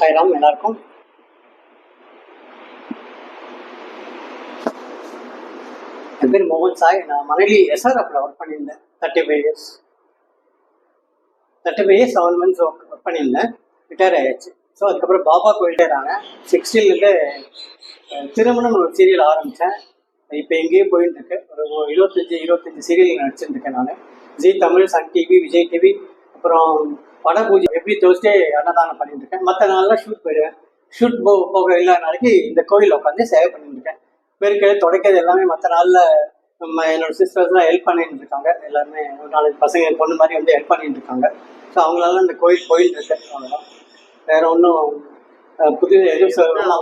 சாய்ராம் எல்லாருக்கும். என் பேர் மோகன் சாய். நான் மணலி SRFல ஒர்க் பண்ணியிருந்தேன் 35 இயர்ஸ். 35 இயர்ஸ் 7 months ஒர்க் பண்ணியிருந்தேன். ரிட்டையர் ஆயாச்சு. ஸோ அதுக்கப்புறம் பாபா போயிட்டேறாங்க. 16லேருந்து திருமணம் ஒரு சீரியல் ஆரம்பித்தேன். இப்போ எங்கேயும் போயிட்டு இருக்கு. ஒரு 25 சீரியல் நடிச்சிருந்துருக்கேன் நான். Zee Tamil, Sun TV, Vijay TV, அப்புறம் பட பூஜை எவ்ரி தேர்ஸ்டே அன்னதானம் பண்ணிட்டு இருக்கேன். மற்ற நாளெலாம் ஷூட் போயிடுவேன். ஷூட் போக இல்லாத நாளைக்கு இந்த கோயில் உட்காந்து சேவை பண்ணிட்டு இருக்கேன். பெருக்கிறது தொடக்கிறது எல்லாமே மற்ற நாளில் என்னோட சிஸ்டர்ஸ்லாம் ஹெல்ப் பண்ணிட்டு இருக்காங்க. எல்லாருமே ஒரு 4 பசங்க பொண்ணு மாதிரி வந்து ஹெல்ப் பண்ணிட்டு இருக்காங்க. ஸோ அவங்களால இந்த கோயில் போயிட்டு இருக்கேன். அவ்வளோதான், வேற ஒன்றும் புது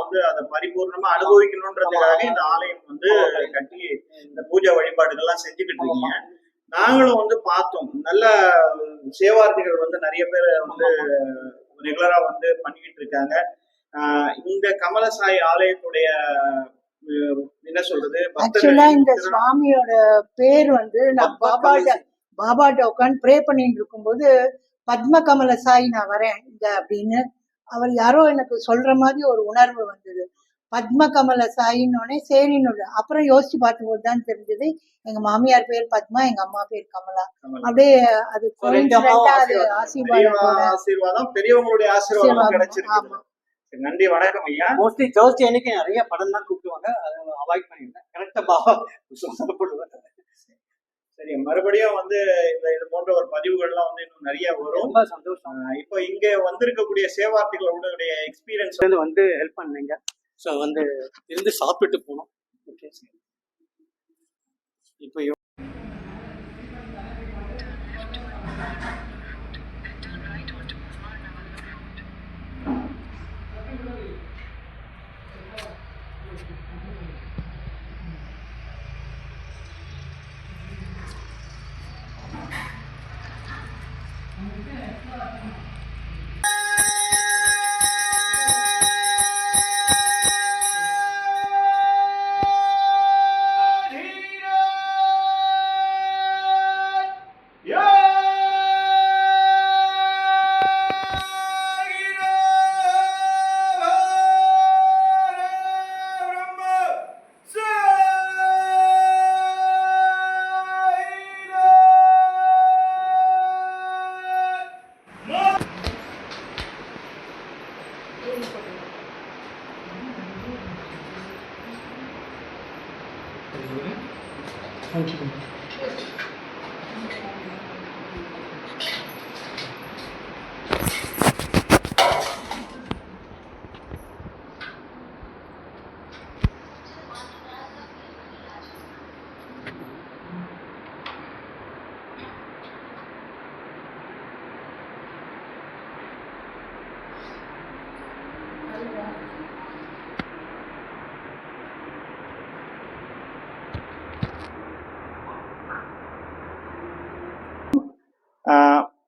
வந்து அதை பரிபூர்ணமா அனுபவிக்கணும்ன்றதுக்காக இந்த ஆலயம் வந்து கட்டி இந்த பூஜை வழிபாடுகள்லாம் செஞ்சுக்கிட்டு இருக்கீங்க. நாங்களும் வந்து பார்த்தோம், நல்ல சேவார்த்திகள் வந்து நிறைய பேர் வந்து ரெகுலரா வந்து பண்ணிக்கிட்டு இருக்காங்க. இந்த கமலசாய் ஆலயத்துடைய என்ன சொல்றது, ஆக்சுவலா இந்த சுவாமியோட பேர் வந்து நான் பாபாட்ட உட்காந்து ப்ரே பண்ணிட்டு இருக்கும்போது பத்ம கமல சாய் நான் வரேன் இங்க அப்படின்னு அவர் யாரோ எனக்கு சொல்ற மாதிரி ஒரு உணர்வு வந்தது. பத்ம கமல சாயின்னொடனே சரின்னு அப்புறம் யோசிச்சு பார்த்தபோது தான் தெரிஞ்சது எங்க மாமியார் பேர் பத்மா, எங்க அம்மா பேர் கமலா. அப்படியே அது ஆசீர்வாதம், பெரியவங்களுடைய ஆசீர்வாதம் கிடைச்சிருக்கு. நன்றி, வணக்கம் ஐயா. மோஸ்ட்லி தேர்ஸ்டே அன்னைக்கு நிறைய படம் தான் கூப்பிடுவாங்க, அதை அவாய்ட் பண்ணிருந்தேன். கரெக்டா பாபா சொல்லப்படுவாங்க. சரி, மறுபடியும் வந்து இது போன்ற ஒரு பதிவுகள்லாம் வந்து இன்னும் நிறைய வரும். ரொம்ப சந்தோஷம். இப்போ இங்க வந்திருக்கக்கூடிய சேவார்த்திகளோட எக்ஸ்பீரியன்ஸ் வந்து ஹெல்ப் பண்ணீங்க. ஸோ வந்து இருந்து சாப்பிட்டுட்டு போனோம். ஓகே, இப்போ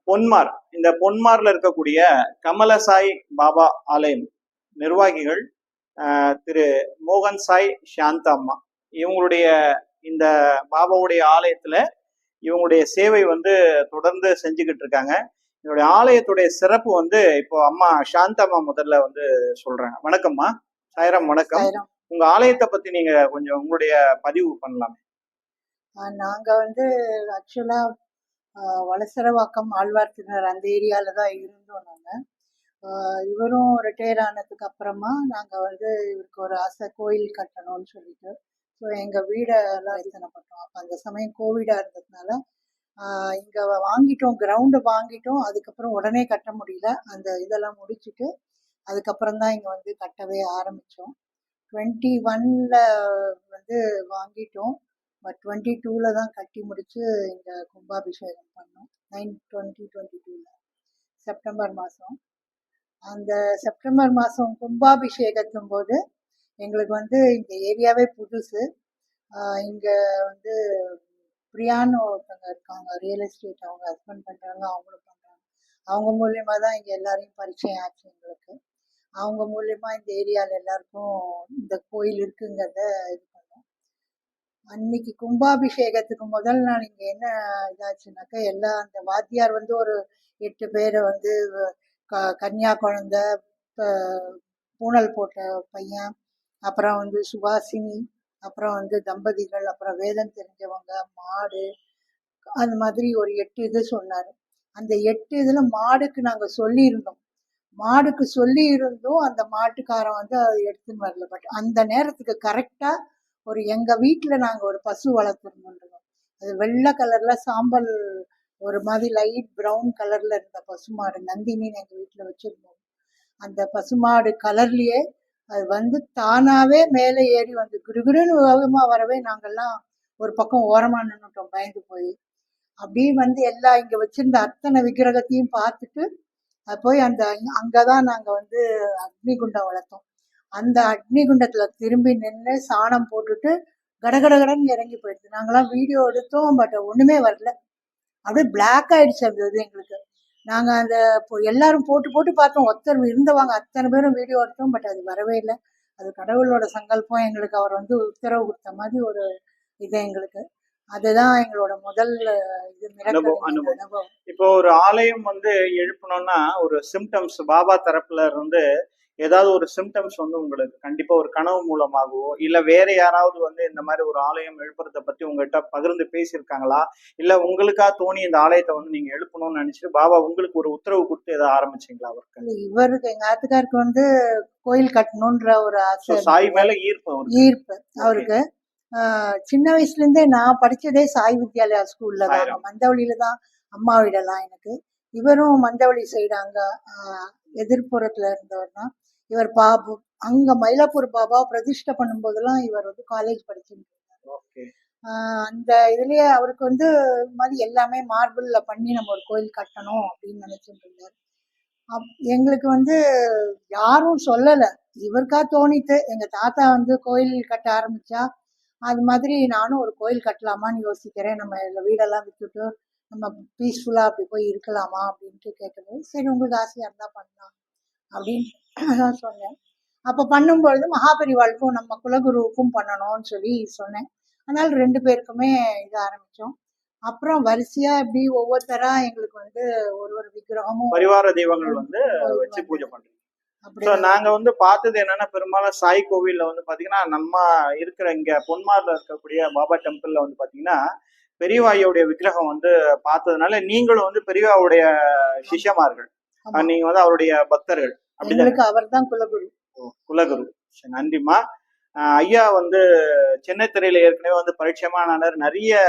பொன்மார், இந்த பொன்மார்ல இருக்கக்கூடிய கமலசாய் பாபா ஆலயம் நிர்வாகிகள் திரு மோகன் சாய், சாந்தா அம்மா, இவங்களுடைய இந்த பாபாவுடைய ஆலயத்துல இவங்களுடைய சேவை வந்து தொடர்ந்து செஞ்சுக்கிட்டு இருக்காங்க. என்னுடைய ஆலயத்துடைய சிறப்பு வந்து இப்போ அம்மா சாந்தம்மா முதல்ல வந்து சொல்றாங்க. வணக்கம்மா. சாய்ராம், வணக்கம். உங்க ஆலயத்தை பத்தி நீங்க கொஞ்சம் உங்களுடைய பதிவு பண்ணலாமே. நாங்க வந்து ஆக்சுவலா வலசரவாக்கம், ஆழ்வார்த்தினர் அந்த ஏரியால தான் இருந்தோம் நாங்க. இவரும் ரிட்டையர் ஆனதுக்கு அப்புறமா நாங்க வந்து இவருக்கு ஒரு ஆசை கோயில் கட்டணும்னு சொல்லிட்டு ஸோ எங்கள் வீடெல்லாம் யோசனை பண்ணோம். அப்போ அந்த சமயம் கோவிடாக இருந்ததுனால இங்கே வாங்கிட்டோம், கிரவுண்டு வாங்கிட்டோம். அதுக்கப்புறம் உடனே கட்ட முடியல. அந்த இதெல்லாம் முடிச்சுட்டு அதுக்கப்புறம் தான் இங்கே வந்து கட்டவே ஆரம்பித்தோம். 21ல் வந்து வாங்கிட்டோம். பட் 22ல் தான் கட்டி முடித்து இங்கே கும்பாபிஷேகம் பண்ணோம். 9/20/22 செப்டம்பர் மாதம். அந்த செப்டம்பர் மாதம் கும்பாபிஷேகத்தும் போது எங்களுக்கு வந்து இந்த ஏரியாவே புதுசு. இங்கே வந்து பிரியான்னு ஒருத்தவங்க இருக்காங்க, ரியல் எஸ்டேட், அவங்க ஹஸ்பண்ட் பண்ணுறாங்க, அவங்களும் பண்ணுறாங்க. அவங்க மூலியமாக தான் இங்கே எல்லாரையும் பரிச்சயம் ஆச்சு எங்களுக்கு. அவங்க மூலியமா இந்த ஏரியாவில் எல்லாருக்கும் இந்த கோயில் இருக்குங்கிறத இது பண்ணோம். அன்னைக்கு கும்பாபிஷேகத்துக்கு முதல் நாள் இங்கே என்ன இதாச்சுனாக்கா, எல்லா அந்த வாத்தியார் வந்து ஒரு 8 பேரை வந்து கன்னியா குழந்தை, பூணல் போட்ட பையன், அப்புறம் வந்து சுபாசினி, அப்புறம் வந்து தம்பதிகள், அப்புறம் வேதம் தெரிஞ்சவங்க, மாடு, அந்த மாதிரி ஒரு 8 இது சொன்னாரு. அந்த 8 இதுல மாடுக்கு நாங்க சொல்லியிருந்தோம். மாடுக்கு சொல்லியிருந்தும் அந்த மாட்டுக்காரன் வந்து அதை எடுத்துன்னு வரல. பட் அந்த நேரத்துக்கு கரெக்டா எங்க வீட்டுல நாங்க ஒரு பசு வளர்த்துருந்தோம். அது வெள்ளை கலர்ல சாம்பல் ஒரு மாதிரி லைட் ப்ரௌன் கலர்ல இருந்த பசுமாடு நந்தினின்னு எங்க வீட்டுல வச்சிருந்தோம். அந்த பசுமாடு கலர்லயே அது வந்து தானாவே மேலே ஏறி வந்து குடுகுடுன்னு வேகமா வரவே நாங்கெல்லாம் ஒரு பக்கம் ஓரமா நின்னுட்டோம் பயந்து போய். அப்படியே வந்து எல்லா இங்க வச்சிருந்த அத்தனை விக்கிரகத்தையும் பார்த்துட்டு அது போய் அங்கதான் நாங்க வந்து அக்னிகுண்டம் வளர்த்தோம். அந்த அக்னிகுண்டத்துல திரும்பி நின்று சாணம் போட்டுட்டு கடகடகடன்னு இறங்கி போயிடுது. நாங்கெல்லாம் வீடியோ எடுத்தோம், பட் ஒண்ணுமே வரல. அப்படியே பிளாக் ஆயிடுச்சு அந்த இது எங்களுக்கு. நாங்க அந்த எல்லாரும் போட்டு போட்டு பார்த்தோம், ஒருத்தர் இருந்தவங்க அத்தனை பேரும் வீடியோ எடுத்தோம், பட் அது வரவே இல்லை. அது கடவுளோட சங்கல்பம், எங்களுக்கு அவர் வந்து உத்தரவு கொடுத்த மாதிரி ஒரு இது எங்களுக்கு. அதுதான் எங்களோட முதல் இது அனுபவம். இப்போ ஒரு ஆலயம் வந்து எழுப்பணும்னா ஒரு சிம்டம்ஸ் பாபா தரப்புல இருந்து ஏதாவது ஒரு சிம்டம்ஸ் வந்து உங்களுக்கு கண்டிப்பா ஒரு கனவு மூலமாகவோ இல்ல வேற யாராவது வந்து இந்த மாதிரி ஒரு ஆலயம் எழுப்புறத பத்தி உங்ககிட்ட பகிர்ந்து பேசியிருக்காங்களா, இல்ல உங்களுக்கா தோணி இந்த ஆலயத்தை வந்து நீங்க எழுப்பணும்னு நினைச்சிட்டு பாபா உங்களுக்கு ஒரு உத்தரவு கொடுத்து எதாவது ஆரம்பிச்சீங்களா? அவருக்கு இவருக்கு எங்க ஆத்துக்காருக்கு வந்து கோயில் கட்டணும்ன்ற ஒரு ஆசை, சாய் மேல ஈர்ப்பு அவருக்கு. சின்ன வயசுல இருந்தே நான் படிச்சதே சாய் வித்யாலயா ஸ்கூல்ல தான், மந்தவழியில தான் அம்மா வீடெல்லாம் எனக்கு. இவரும் மந்தவழி சைடு அங்க எதிர்ப்புறத்துல இருந்தவர் தான். இவர் பாபு அங்க மயிலாப்பூர் பாபா பிரதிஷ்டை பண்ணும் போதெல்லாம் இவர் வந்து காலேஜ் படிச்சுட்டு இருந்தார். அந்த இதுலயே அவருக்கு வந்து இது மாதிரி எல்லாமே மார்பிள்ல பண்ணி நம்ம ஒரு கோயில் கட்டணும் அப்படின்னு நினைச்சிட்டு இருந்தார். எங்களுக்கு வந்து யாரும் சொல்லல, இவருக்கா தோணித்து. எங்க தாத்தா வந்து கோயில் கட்ட ஆரம்பிச்சா அது மாதிரி நானும் ஒரு கோயில் கட்டலாமான்னு யோசிக்கிறேன், நம்ம வீடெல்லாம் விட்டுட்டு நம்ம பீஸ்ஃபுல்லா அப்படி போய் இருக்கலாமா அப்படின்ட்டு கேட்டது. சரி உங்களுக்கு ஆசையா இருந்தா பண்ணலாம் அப்படின்னு தான் சொன்னேன். அப்போ பண்ணும்பொழுது மகாபெரிவாளுக்கும் நம்ம குலகுருவுக்கும் பண்ணணும்னு சொல்லி சொன்னேன். அதனால 2 பேருக்குமே இது ஆரம்பிச்சோம். அப்புறம் வரிசையா இப்படி ஒவ்வொருத்தரா எங்களுக்கு வந்து ஒரு விக்கிரகமும் பரிவார தெய்வங்கள் வந்து வச்சு பூஜை பண்றோம். நாங்க வந்து பார்த்தது என்னன்னா, பெரும்பாலும் சாய் கோவில்ல வந்து பாத்தீங்கன்னா நம்ம இருக்கிற இங்க பொன்மார்ல இருக்கக்கூடிய பாபா டெம்பிள்ல வந்து பாத்தீங்கன்னா பெரியவாயுடைய விக்கிரகம் வந்து பார்த்ததுனால நீங்களும் வந்து பெரியவாவுடைய சிஷ்யமார்கள், நீங்க வந்து அவருடைய பக்தர்கள். அப்படிதான் அவர் தான் குலகுரு. குலகுரு, நன்றிமா. ஐயா வந்து சென்னை திரையில ஏற்கனவே வந்து பரிச்சயமானார். நிறைய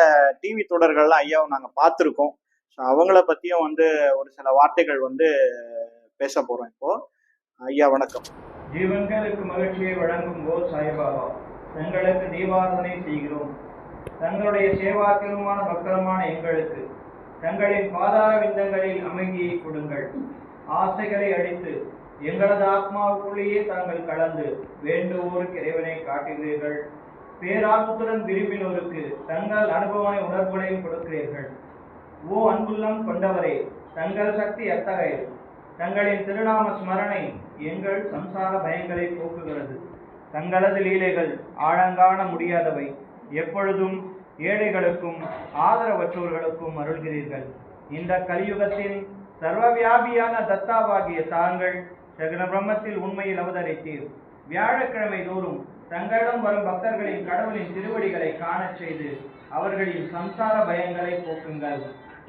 டிவி தொடர்கள்லாம் ஐயாவை நாங்க பார்த்துருக்கோம். அவங்கள பத்தியும் வந்து ஒரு சில வார்த்தைகள் வந்து பேச போறோம் இப்போ. ஐயா வணக்கம். ஜீவன்களுக்கு மகிழ்ச்சியை வழங்கும் போது சாய்பாபா தங்களுக்கு தீபாராதனை செய்கிறோம். தங்களுடைய சேவாக்கியமான பக்தரமான எங்களுக்கு தங்களின் பாதார விந்தங்களில் அமைதியை கொடுங்கள். ஆசைகளை அழித்து எங்களது ஆத்மாவுக்குள்ளேயே தாங்கள் கலந்து வேண்டுவோருக்கு இறைவனை காட்டுகிறீர்கள். பேராத்துடன் விரும்பினோருக்கு தங்கள் அனுபவனை உணர்வுகளையும் கொடுக்கிறீர்கள். ஓ அன்புள்ளம் கொண்டவரே, தங்கள் சக்தி எத்தகையது. தங்களின் திருநாம ஸ்மரணை எங்கள் சம்சார பயங்களை போக்குகிறது. தங்களது லீலைகள் ஆழங்காண முடியாதவை. எப்பொழுதும் ஏழைகளுக்கும் ஆதரவற்றோர்களுக்கும் அருள்கிறீர்கள். இந்த கலியுகத்தின் சர்வவியாபியான தத்தாவாகிய தாங்கள் சகுன பிரம்மத்தில் உண்மையில் அவதரித்தீர். வியாழக்கிழமை தோறும் தங்களிடம் வரும் பக்தர்களின் கடவுளின் திருவடிகளை காணச் செய்து அவர்களின் சம்சார பயங்களை போக்குங்கள்.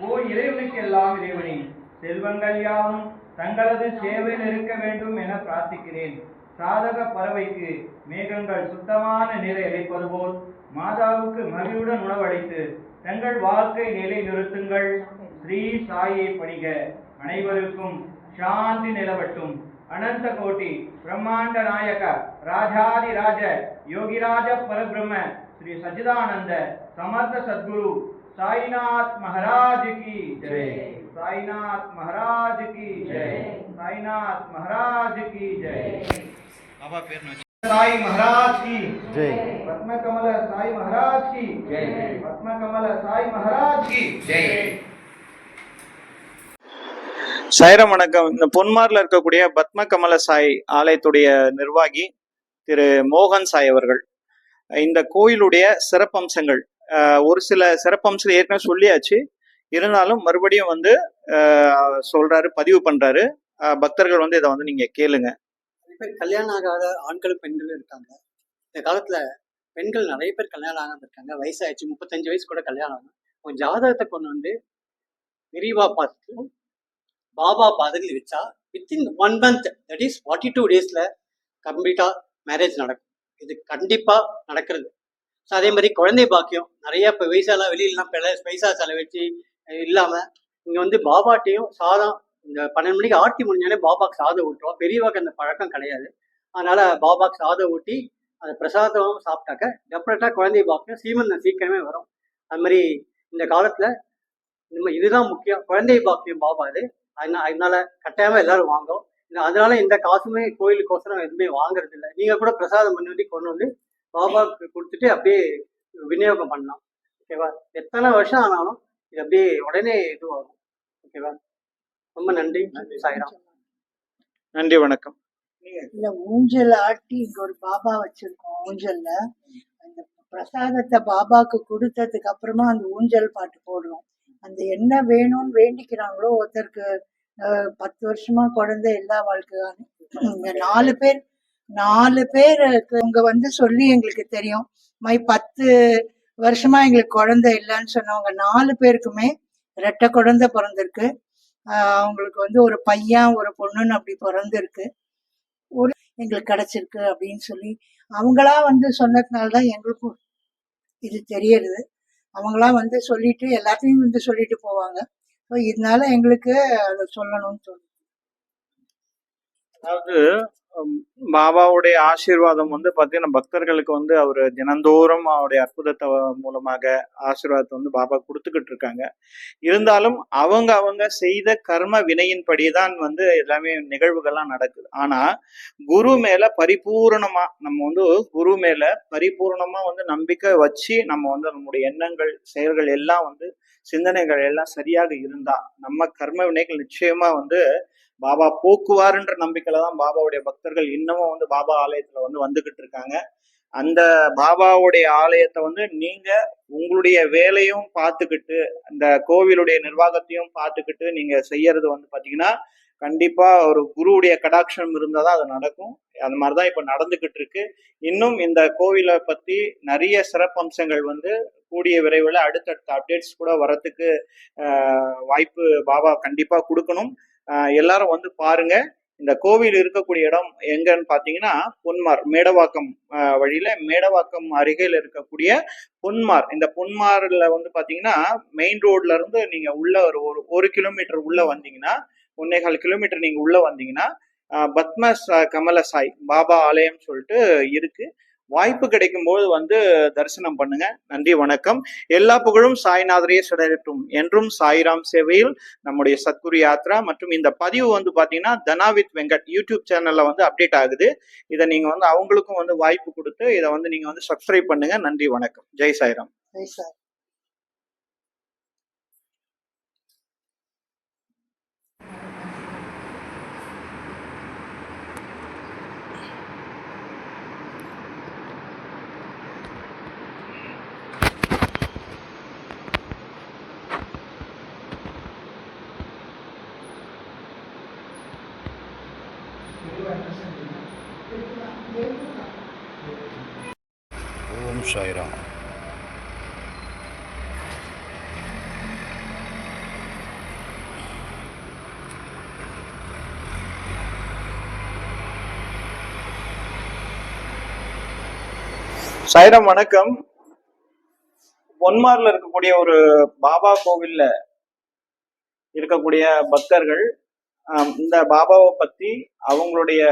ஓ இறைவனுக்கெல்லாம் இறைவனே, செல்வங்கள் யாவும் தங்களது சேவையில் இருக்க வேண்டும் என பிரார்த்திக்கிறேன். சாதக பறவைக்கு மேகங்கள் சுத்தமான நீரை அளிப்பது போல் மாதாவுக்கு மகிழ்வுடன் உணவளித்து தங்கள் வாழ்க்கை நிலை நிறுத்துங்கள். ஸ்ரீ சாயை பணிக. அனைவருக்கும் சாந்தி நிலவட்டும். அனந்த கோட்டி பிரம்மாண்ட நாயக ராஜாதி ராஜ யோகிராஜ பரபிரம்ம ஸ்ரீ சச்சிதானந்த சமர்த்த சத்குரு சாய்நாத் மகாராஜ் की जय. साईनाथ महाराज की जय. साईनाथ महाराज की जय. साई महाराज की जय. पद्म कमल साई महाराज की जय. पद्म कमल साई महाराज की जय. சாய்ராம் வணக்கம். இந்த பொன்மார்ல இருக்கக்கூடிய பத்ம கமல சாய் ஆலயத்துடைய நிர்வாகி திரு மோகன் சாய் அவர்கள் இந்த கோயிலுடைய சிறப்பம்சங்கள் ஒரு சில சிறப்பம்சங்கள் ஏற்கனவே சொல்லியாச்சு, இருந்தாலும் மறுபடியும் வந்து சொல்றாரு, பதிவு பண்றாரு. பக்தர்கள் வந்து இதை வந்து நீங்க கேளுங்க. நிறைய பேர் கல்யாணம் ஆகாத ஆண்களும் பெண்களும் இருக்காங்க. இந்த காலத்துல பெண்கள் நிறைய பேர் கல்யாணம் ஆகாம இருக்காங்க. வயசாயிடுச்சு, 35 வயசு கூட கல்யாணம் ஆகும். உன் ஜாதகத்தை கொண்டு வந்து விரிவா பார்த்து பாபா பாதத்தில் வச்சா வித்தின் 1 month, தட் இஸ் 42 daysல கம்ப்ளீட்டா மேரேஜ் நடக்கும். இது கண்டிப்பா நடக்கிறது. ஸோ அதே மாதிரி குழந்தை பாக்கியம் நிறைய இப்போ வயசாலாம் வெளியிலாம் பைசா செலவச்சு இல்லாம இங்க வந்து பாபாட்டையும் சாதம் இந்த 12 மணிக்கு ஆர்த்தி முடிஞ்சாலே பாபாக்கு சாதம் ஊட்டுவோம். பெரியவாக்கு அந்த பழக்கம் கிடையாது. அதனால பாபாக்கு சாதம் ஊட்டி அந்த பிரசாதம் சாப்பிட்டாக்க டெஃபினட்டா குழந்தை பாக்கியம் சீமந்தம் சீக்கிரமே வரும். அது மாதிரி இந்த காலத்துல இதுதான் முக்கியம், குழந்தை பாக்கியம் பாபா இது. அதனால கட்டாயமா எல்லாரும் வாங்கும். அதனால இந்த காசுமே கோயிலுக்கோசரம் எதுவுமே வாங்குறது இல்லை. நீங்க கூட பிரசாதம் பண்ணி கொண்டு வந்து பாபாவுக்கு கொடுத்துட்டு அப்படியே விநியோகம் பண்ணலாம். ஓகேவா? எத்தனை வருஷம் ஆனாலும் இது அப்படியே உடனே இதுவாகும். ஓகேவா? ரொம்ப நன்றி. சாய்ராம். நன்றி, வணக்கம். இல்ல ஊஞ்சல் ஆட்டி இங்க ஒரு பாபா வச்சிருக்கோம். ஊஞ்சல்ல அந்த பிரசாதத்தை பாபாக்கு கொடுத்ததுக்கு அப்புறமா அந்த ஊஞ்சல் பாட்டு போடுறோம். அந்த என்ன வேணும்னு வேண்டிக்கிறாங்களோ, ஒருத்தருக்கு 10 வருஷமா குழந்தை எல்லா வாழ்க்கையான இங்க 4 பேர் இவங்க வந்து சொல்லி எங்களுக்கு தெரியும். 10 வருஷமா எங்களுக்கு குழந்தை இல்லைன்னு சொன்னவங்க 4 பேருக்குமே 2 குழந்தை பிறந்திருக்கு. அவங்களுக்கு வந்து ஒரு பையன் ஒரு பொண்ணுன்னு அப்படி பிறந்திருக்கு. ஒரு எங்களுக்கு கிடைச்சிருக்கு அப்படின்னு சொல்லி அவங்களா வந்து சொன்னதுனாலதான் எங்களுக்கும் இது தெரியறது. அவங்களா வந்து சொல்லிட்டு எல்லாத்தையும் வந்து சொல்லிட்டு போவாங்க. இதனால எங்களுக்கு அதை சொல்லணும்னு தோணுது. அதாவது பாபாவுடைய ஆசீர்வாதம் வந்து பாத்தீங்கன்னா பக்தர்களுக்கு வந்து அவர் தினந்தோறும் அவருடைய அற்புதத்தை மூலமாக ஆசீர்வாதத்தை வந்து பாபா கொடுத்துக்கிட்டு இருக்காங்க. இருந்தாலும் அவங்க செய்த கர்ம வினையின்படிதான் வந்து எல்லாமே நிகழ்வுகள்லாம் நடக்குது. ஆனா குரு மேல பரிபூர்ணமா நம்ம வந்து குரு மேல பரிபூர்ணமா வந்து நம்பிக்கை வச்சு நம்ம வந்து நம்முடைய எண்ணங்கள் செயல்கள் எல்லாம் வந்து சிந்தனைகள் எல்லாம் சரியாக இருந்தா நம்ம கர்ம வினைகள் நிச்சயமா வந்து பாபா போக்குவாருன்ற நம்பிக்கையில தான் பாபாவுடைய பக்தர்கள் இன்னமும் வந்து பாபா ஆலயத்துல வந்து வந்துகிட்டு இருக்காங்க. அந்த பாபாவுடைய ஆலயத்தை வந்து நீங்க உங்களுடைய வேலையும் பார்த்துக்கிட்டு அந்த கோவிலுடைய நிர்வாகத்தையும் பார்த்துக்கிட்டு நீங்க செய்யறது வந்து பாத்தீங்கன்னா கண்டிப்பா ஒரு குருவுடைய கடாட்சம் இருந்தாதான் அது நடக்கும். அந்த மாதிரிதான் இப்ப நடந்துகிட்டு இருக்கு. இன்னும் இந்த கோவிலை பத்தி நிறைய சிறப்பம்சங்கள் வந்து கூடிய விரைவில் அடுத்தடுத்த அப்டேட்ஸ் கூட வரத்துக்கு வாய்ப்பு பாபா கண்டிப்பா கொடுக்கணும். எல்லாரும் வந்து பாருங்க. இந்த கோவில் இருக்கக்கூடிய இடம் எங்கன்னு பாத்தீங்கன்னா பொன்மார், மேடவாக்கம் வழியில மேடவாக்கம் அருகில் இருக்கக்கூடிய பொன்மார். இந்த பொன்மார்ல வந்து பாத்தீங்கன்னா மெயின் ரோட்ல இருந்து நீங்க உள்ள ஒரு கிலோமீட்டர் உள்ள வந்தீங்கன்னா 1.25 கிலோமீட்டர் நீங்க உள்ள வந்தீங்கன்னா பத்ம கமல சாய் பாபா ஆலயம் சொல்லிட்டு இருக்கு. வாய்ப்பு கிடைக்கும் போது வந்து தரிசனம் பண்ணுங்க. நன்றி, வணக்கம். எல்லா புகழும் சாய்நாதரையே சுடரட்டும். என்றும் சாய்ராம் சேவையில் நம்முடைய சத்குரு யாத்ரா. மற்றும் இந்த பதிவு வந்து பாத்தீங்கன்னா தனா வித் வெங்கட் யூடியூப் சேனல்ல வந்து அப்டேட் ஆகுது. இதை நீங்க வந்து அவங்களுக்கும் வந்து வாய்ப்பு கொடுத்து இதை வந்து நீங்க வந்து சப்ஸ்கிரைப் பண்ணுங்க. நன்றி, வணக்கம். ஜெய் சாய்ராம். ஜெய் சாய். ஓம் சாய்ராம். சாய்ராம், வணக்கம். பொன்மார்ல இருக்கக்கூடிய ஒரு பாபா கோவில்ல இருக்கக்கூடிய பக்தர்கள் இந்த பாபாவை பத்தி அவங்களுடைய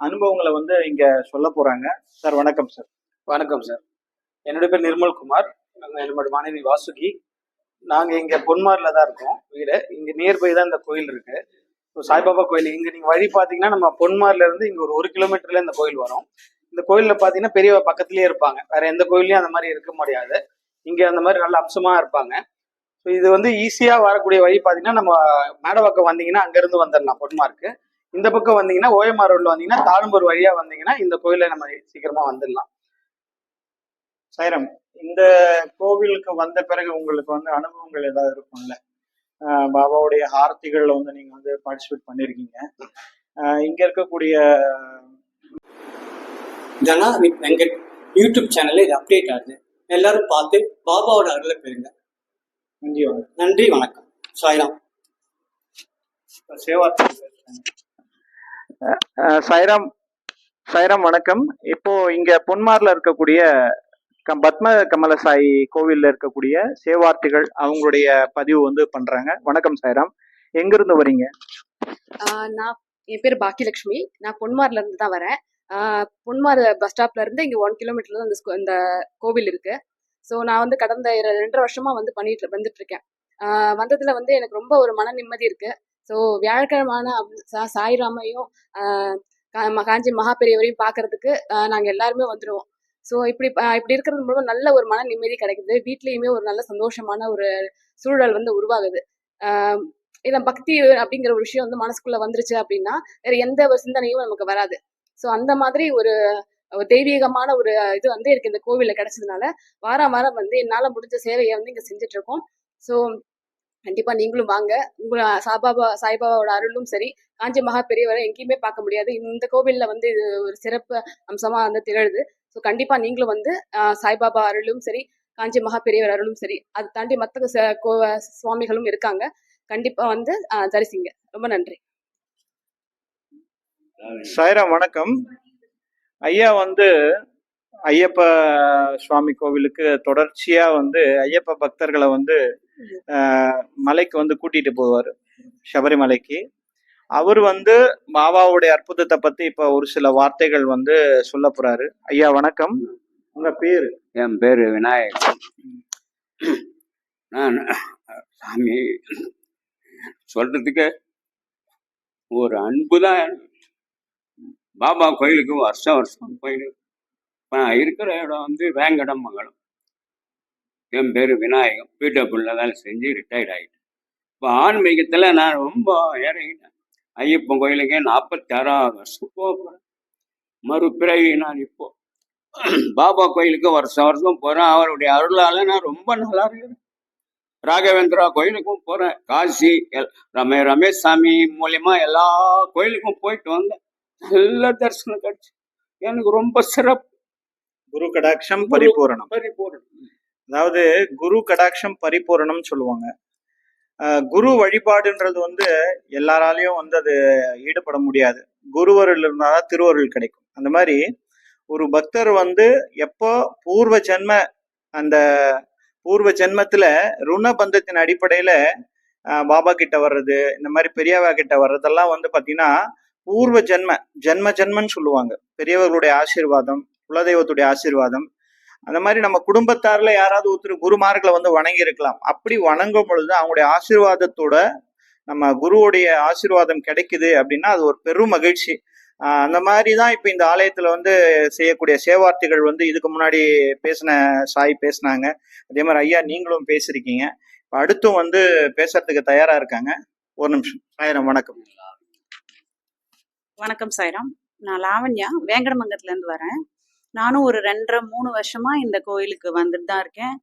அனுபவங்களை வந்து இங்க சொல்ல போறாங்க. சார் வணக்கம். சார் வணக்கம் சார். என்னுடைய பேர் நிர்மல்குமார். என்னோட மனைவி வாசுகி. நாங்கள் இங்கே பொன்மாரில் தான் இருக்கோம் வீடு. இங்கே நியர்பை தான் இந்த கோயில் இருக்கு. ஸோ சாய்பாபா கோயில் இங்கே நீங்கள் வழி பார்த்தீங்கன்னா நம்ம பொன்மாரில இருந்து இங்கே ஒரு 1 கிலோமீட்டர்ல இந்த கோயில் வரும். இந்த கோயிலில் பார்த்தீங்கன்னா பெரியவா பக்கத்துலேயே இருப்பாங்க. வேற எந்த கோயிலையும் அந்த மாதிரி இருக்க முடியாது. இங்கே அந்த மாதிரி நல்ல அம்சமா இருப்பாங்க. ஸோ இது வந்து ஈஸியாக வரக்கூடிய வழி பார்த்தீங்கன்னா நம்ம மேடவாக்கம் வந்தீங்கன்னா அங்கேருந்து வந்துடலாம் பொன்மார்க்கு. இந்த பக்கம் வந்தீங்கன்னா ஓஎம்ஆர் ரோட்ல வந்தீங்கன்னா தாழம்பூர் வழியா வந்தீங்கன்னா இந்த கோயிலை நம்ம சீக்கிரமா வந்துடலாம். சாய்ராம், இந்த கோவிலுக்கு வந்த பிறகு உங்களுக்கு வந்து அனுபவங்கள் ஏதாவது இருக்கும்ல? பாபாவுடைய ஆரத்திகள்ல வந்து நீங்க வந்து பார்ட்டிசிபேட் பண்ணிருக்கீங்க. இங்க இருக்கக்கூடிய தனா வித் வெங்கட் யூடியூப் சேனலில் இது அப்டேட் ஆகுது. எல்லாரும் பார்த்து பாபாவோட அருளை பெறுங்க. நன்றி வணக்கம். நன்றி, வணக்கம். சாய்ராம். சாய்ராம். சாய்ராம் வணக்கம். இப்போ இங்க பொன்மார்ல இருக்கக்கூடிய பத்ம கமல சாய் கோவில்ல இருக்கக்கூடிய சேவார்த்திகள் அவங்களுடைய பதிவு வந்து பண்றாங்க. வணக்கம் சாய்ராம், எங்க இருந்து வரீங்க? நான் என் பேர் பாக்கியலட்சுமி. நான் பொன்மார்ல இருந்து தான் வரேன். பொன்மார் பஸ் ஸ்டாப்ல இருந்து இங்க 1 கிலோமீட்டர்ல தான் இந்த கோவில் இருக்கு. ஸோ நான் வந்து கடந்த 2.5 வருஷமா வந்து வந்துட்டு இருக்கேன். வந்ததுல வந்து எனக்கு ரொம்ப ஒரு மன நிம்மதி இருக்கு. ஸோ வியாழக்கிழமான சாய்ராமையும் காஞ்சி மகாபெரியவரையும் பார்க்கறதுக்கு நாங்கள் எல்லாருமே வந்துடுவோம். ஸோ இப்படி இருக்கிறது மூலம் நல்ல ஒரு மன நிம்மதி கிடைக்குது. வீட்லேயுமே ஒரு நல்ல சந்தோஷமான ஒரு சூழல் வந்து உருவாகுது. இதில் பக்தி அப்படிங்கிற ஒரு விஷயம் வந்து மனசுக்குள்ள வந்துருச்சு அப்படின்னா வேற எந்த ஒரு சிந்தனையும் நமக்கு வராது. ஸோ அந்த மாதிரி ஒரு தெய்வீகமான ஒரு இது வந்து எனக்கு இந்த கோவிலில் கிடைச்சதுனால வாரம் வந்து என்னால் முடிஞ்ச சேவையை வந்து இங்கே செஞ்சுட்டு இருக்கோம். ஸோ கண்டிப்பா நீங்களும் வாங்க. உங்களை சாய்பாபாவோட அருளும் சரி, காஞ்சி மகா பெரியவரை எங்கேயுமே பார்க்க முடியாது. இந்த கோவில்ல வந்து இது ஒரு சிறப்பு அம்சமா வந்து திகழுது. ஸோ கண்டிப்பா நீங்களும் வந்து சாய்பாபா அருளும் சரி, காஞ்சி மகா பெரியவர் அருளும் சரி, அதை தாண்டி மற்ற சுவாமிகளும் இருக்காங்க. கண்டிப்பா வந்து தரிசிங்க. ரொம்ப நன்றி. சாய்ராம் வணக்கம். ஐயா வந்து ஐயப்ப சுவாமி கோவிலுக்கு தொடர்ச்சியா வந்து ஐயப்ப பக்தர்களை வந்து மலைக்கு வந்து கூட்டிட்டு போவார், சபரிமலைக்கு. அவர் வந்து பாபாவுடைய அற்புதத்தை பத்தி இப்ப ஒரு சில வார்த்தைகள் வந்து சொல்ல போறாரு. ஐயா வணக்கம், உங்க பேரு? என் பேரு விநாயகர். நான் சாமி சொல்றதுக்கு ஒரு அன்பு தான். பாபா கோயிலுக்கு வருஷம் கோயிலுக்கு நான் இருக்கிற இடம் வந்து வேங்கடமங்கலம். என் பேர் விநாயகம். பிடபிள்ல வேலை செஞ்சு ரிட்டையர்ட் ஆகிட்டேன். இப்போ ஆன்மீகத்தில் நான் ரொம்ப இறங்கிட்டேன். ஐயப்பன் கோயிலுக்கே 46 வருஷம் போகிறேன். மறுபிறவி நான் இப்போ பாபா கோயிலுக்கு வருஷம் போகிறேன். அவருடைய அருளால் நான் ரொம்ப நல்லா இருக்கிறேன். ராகவேந்திரா கோயிலுக்கும் போகிறேன். காசி ரமேஷ் சாமி மூலியமா எல்லா கோயிலுக்கும் போயிட்டு வந்தேன். நல்ல தரிசனம் கிடைச்சு எனக்கு ரொம்ப சிறப்பு. குரு கடாட்சம் பரிபூரணம். அதாவது குரு கடாட்சம் பரிபூரணம் சொல்லுவாங்க. குரு வழிபாடுன்றது வந்து எல்லாராலையும் வந்து அது ஈடுபட முடியாது. குருவருள் இருந்தாதான் திருவருள் கிடைக்கும். அந்த மாதிரி ஒரு பக்தர் வந்து எப்போ அந்த பூர்வ ஜென்மத்துல ருண பந்தத்தின் அடிப்படையில பாபா கிட்ட வர்றது, இந்த மாதிரி பெரியவா கிட்ட வர்றதெல்லாம் வந்து பாத்தீங்கன்னா பூர்வ ஜென்மன்னு சொல்லுவாங்க. பெரியவர்களுடைய ஆசீர்வாதம், குலதெய்வத்துடைய ஆசீர்வாதம். அந்த மாதிரி நம்ம குடும்பத்தார்ல யாராவது ஒருத்தர் குருமார்களை வந்து வணங்கி இருக்கலாம். அப்படி வணங்கும் பொழுது அவங்களுடைய ஆசீர்வாதத்தோட நம்ம குருவுடைய ஆசீர்வாதம் கிடைக்குது அப்படின்னா அது ஒரு பெரும் மகிழ்ச்சி. அந்த மாதிரி தான் இப்போ இந்த ஆலயத்துல வந்து செய்யக்கூடிய சேவார்த்திகள் வந்து இதுக்கு முன்னாடி சாய் பேசினாங்க. அதே மாதிரி ஐயா நீங்களும் பேசிருக்கீங்க. அடுத்தும் வந்து பேசுறதுக்கு தயாரா இருக்காங்க. ஒரு நிமிஷம். சாய்ராம் வணக்கம். வணக்கம் சாய்ராம். நான் லாவண்யா, வேங்கடமங்கலத்துல இருந்து வரேன். நானும் ஒரு 2.5-3 வருஷமா இந்த கோயிலுக்கு வந்துட்டு தான் இருக்கேன்.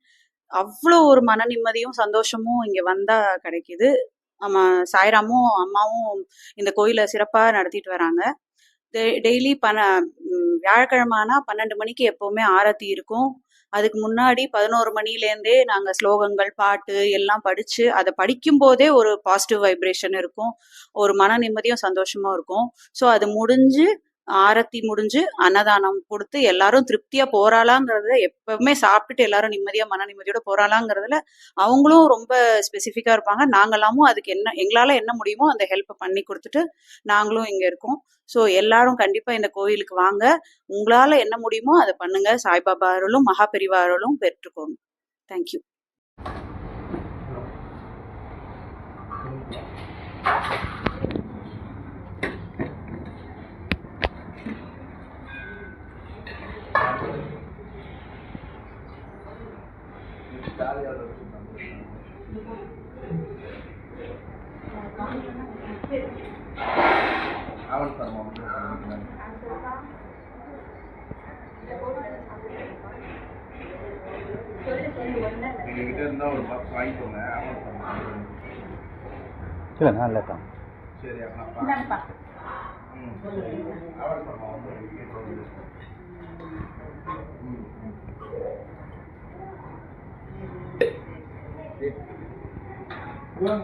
அவ்வளோ ஒரு மன நிம்மதியும் சந்தோஷமும் இங்க வந்தா கிடைக்குது. சாய்ராமும் அம்மாவும் இந்த கோயிலை சிறப்பா நடத்திட்டு வராங்க. டெய்லி வியாழக்கிழமைனா 12 மணிக்கு எப்பவுமே ஆரத்தி இருக்கும். அதுக்கு முன்னாடி 11 மணிலேருந்தே நாங்க ஸ்லோகங்கள், பாட்டு எல்லாம் படிச்சு அதை படிக்கும் போதே ஒரு பாசிட்டிவ் வைப்ரேஷன் இருக்கும். ஒரு மன நிம்மதியும் சந்தோஷமும் இருக்கும். ஸோ அது முடிஞ்சு ஆரத்தி முடிஞ்சு அன்னதானம் கொடுத்து எல்லாரும் திருப்தியா போறாளாங்கிறதுல, எப்பவுமே சாப்பிட்டுட்டு எல்லாரும் நிம்மதியா மன நிம்மதியோட போறாளாங்கிறதுல அவங்களும் ரொம்ப ஸ்பெசிஃபிக்கா இருப்பாங்க. நாங்களாமும் அதுக்கு எங்களால என்ன முடியுமோ அந்த ஹெல்ப் பண்ணி கொடுத்துட்டு நாங்களும் இங்க இருக்கோம். ஸோ எல்லாரும் கண்டிப்பா இந்த கோயிலுக்கு வாங்க. உங்களால என்ன முடியுமோ அதை பண்ணுங்க. சாய்பாபா அருளும் மகா பெரிவா அருளும் பெற்றுக்கோங்க. தேங்க்யூ. இல்லை நல்ல தான். சரி, Belum.